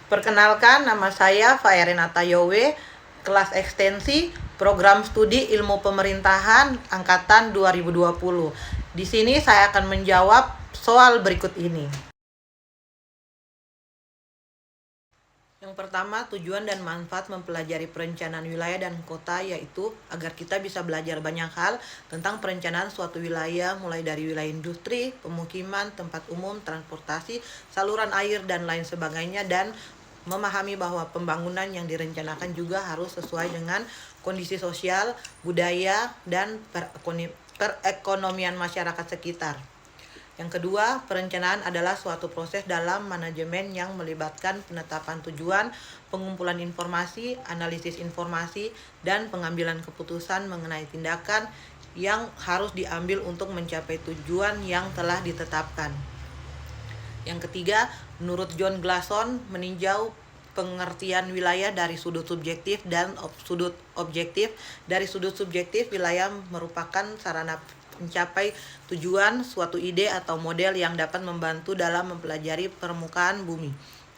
Perkenalkan, nama saya Faerenata Yowe, kelas ekstensi Program Studi Ilmu Pemerintahan Angkatan 2020. Di sini saya akan menjawab soal berikut ini. Yang pertama, tujuan dan manfaat mempelajari perencanaan wilayah dan kota, yaitu agar kita bisa belajar banyak hal tentang perencanaan suatu wilayah, mulai dari wilayah industri, pemukiman, tempat umum, transportasi, saluran air, dan lain sebagainya, dan memahami bahwa pembangunan yang direncanakan juga harus sesuai dengan kondisi sosial, budaya, dan perekonomian masyarakat sekitar. Yang kedua, perencanaan adalah suatu proses dalam manajemen yang melibatkan penetapan tujuan, pengumpulan informasi, analisis informasi, dan pengambilan keputusan mengenai tindakan yang harus diambil untuk mencapai tujuan yang telah ditetapkan. Yang ketiga, menurut John Glasson, meninjau pengertian wilayah dari sudut subjektif dan sudut objektif. Dari sudut subjektif, wilayah merupakan sarana mencapai tujuan suatu ide atau model yang dapat membantu dalam mempelajari permukaan bumi.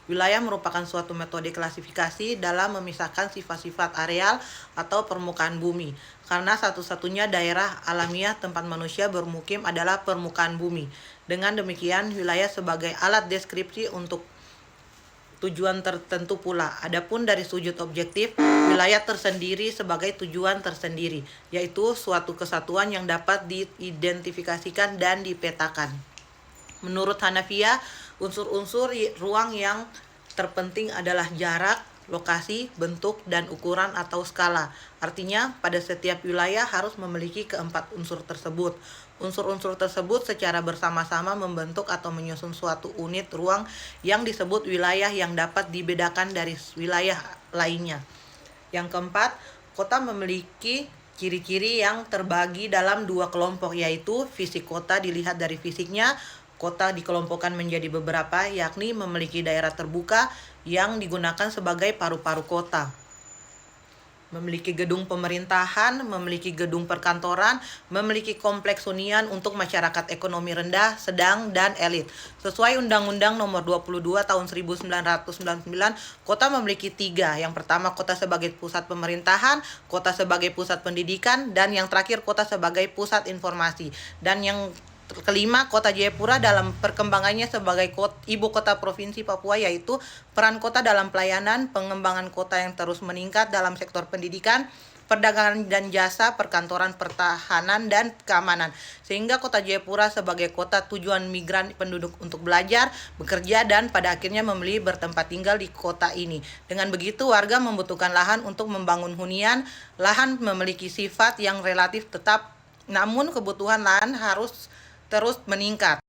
Wilayah merupakan suatu metode klasifikasi dalam memisahkan sifat-sifat areal atau permukaan bumi, karena satu-satunya daerah alamiah tempat manusia bermukim adalah permukaan bumi. Dengan demikian, wilayah sebagai alat deskripsi untuk tujuan tertentu pula. Adapun dari sudut objektif, wilayah tersendiri sebagai tujuan tersendiri, yaitu suatu kesatuan yang dapat diidentifikasikan dan dipetakan. Menurut Hanafiya, unsur-unsur ruang yang terpenting adalah jarak, lokasi, bentuk, dan ukuran atau skala. Artinya, pada setiap wilayah harus memiliki keempat unsur tersebut. Unsur-unsur tersebut secara bersama-sama membentuk atau menyusun suatu unit ruang yang disebut wilayah yang dapat dibedakan dari wilayah lainnya. Yang keempat, kota memiliki ciri-ciri yang terbagi dalam dua kelompok, yaitu fisik kota dilihat dari fisiknya. Kota dikelompokkan menjadi beberapa, yakni memiliki daerah terbuka yang digunakan sebagai paru-paru kota, memiliki gedung pemerintahan, memiliki gedung perkantoran, memiliki kompleks hunian untuk masyarakat ekonomi rendah, sedang, dan elit. Sesuai Undang-Undang Nomor 22 Tahun 1999, kota memiliki tiga. Yang pertama, kota sebagai pusat pemerintahan, kota sebagai pusat pendidikan, dan yang terakhir, kota sebagai pusat informasi. Dan yang kelima, kota Jayapura dalam perkembangannya sebagai ibu kota provinsi Papua, yaitu peran kota dalam pelayanan, pengembangan kota yang terus meningkat dalam sektor pendidikan, perdagangan dan jasa, perkantoran, pertahanan, dan keamanan. Sehingga kota Jayapura sebagai kota tujuan migran penduduk untuk belajar, bekerja, dan pada akhirnya memilih bertempat tinggal di kota ini. Dengan begitu, warga membutuhkan lahan untuk membangun hunian. Lahan memiliki sifat yang relatif tetap, namun kebutuhan lahan harus terus meningkat.